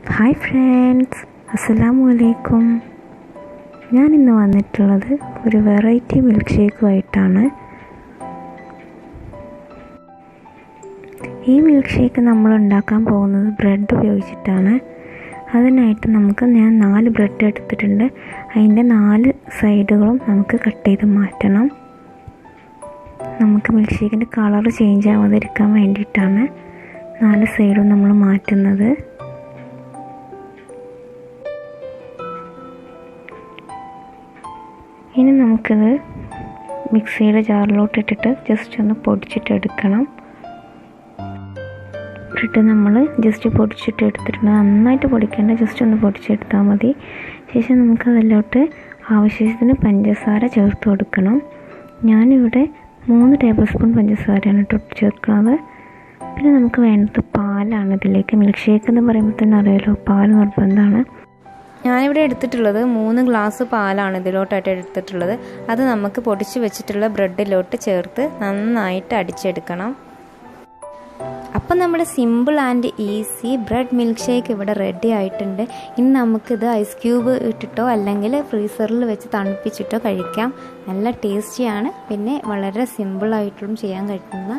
Hi friends, അസ്സലാമു അലൈക്കും. ഞാനിന്ന് വന്നിട്ടുള്ളത് ഒരു വെറൈറ്റി മിൽക്ക് ഷേക്കുമായിട്ടാണ്. ഈ മിൽക്ക് ഷേക്ക് നമ്മൾ ഉണ്ടാക്കാൻ പോകുന്നത് ബ്രെഡ് ഉപയോഗിച്ചിട്ടാണ്. അതിനായിട്ട് ഞാൻ 4 ബ്രെഡ് എടുത്തിട്ടുണ്ട്. അതിൻ്റെ 4 സൈഡുകളും നമുക്ക് കട്ട് ചെയ്ത് മാറ്റണം. നമുക്ക് മിൽക്ക് ഷേക്കിൻ്റെ കളർ ചേഞ്ച് ആവാതിരിക്കാൻ വേണ്ടിയിട്ടാണ് 4 സൈഡും നമ്മൾ മാറ്റുന്നത്. ഇനി നമുക്കിത് മിക്സിയുടെ ജാറിലോട്ട് ഇട്ടിട്ട് ജസ്റ്റ് ഒന്ന് പൊടിച്ചിട്ടെടുക്കണം. ബ്രെഡ് നമ്മൾ ജസ്റ്റ് പൊടിച്ചിട്ട് എടുത്തിട്ടുണ്ട്. നന്നായിട്ട് പൊടിക്കേണ്ട, ജസ്റ്റ് ഒന്ന് പൊടിച്ചെടുത്താൽ മതി. ശേഷം നമുക്കതിലോട്ട് ആവശ്യത്തിന് പഞ്ചസാര ചേർത്ത് കൊടുക്കണം. ഞാനിവിടെ 3 ടേബിൾ സ്പൂൺ പഞ്ചസാരയാണ് ചേർക്കുന്നത്. പിന്നെ നമുക്ക് വേണ്ടത് പാലാണ്. ഇതിലേക്ക് മിൽക്ക് ഷേക്ക് എന്ന് പറയുമ്പോൾ തന്നെ അറിയാലോ, പാൽ നിർബന്ധമാണ്. ഞാനിവിടെ എടുത്തിട്ടുള്ളത് 3 ഗ്ലാസ് പാലാണ് ഇതിലോട്ടായിട്ട് എടുത്തിട്ടുള്ളത്. അത് നമുക്ക് പൊടിച്ച് വെച്ചിട്ടുള്ള ബ്രെഡിലോട്ട് ചേർത്ത് നന്നായിട്ട് അടിച്ചെടുക്കണം. അപ്പം നമ്മുടെ simple and easy bread milk shake ഇവിടെ റെഡി ആയിട്ടുണ്ട്. ഇനി നമുക്കിത് ഐസ് ക്യൂബ് ഇട്ടിട്ടോ അല്ലെങ്കിൽ ഫ്രീസറിൽ വെച്ച് തണുപ്പിച്ചിട്ടോ കഴിക്കാം. നല്ല ടേസ്റ്റിയാണ്. പിന്നെ വളരെ സിമ്പിളായിട്ടും ചെയ്യാൻ കഴിയുന്ന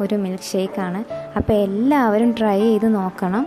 ഒരു മിൽക്ക് ഷേക്കാണ്. അപ്പോൾ എല്ലാവരും ട്രൈ ചെയ്ത് നോക്കണം.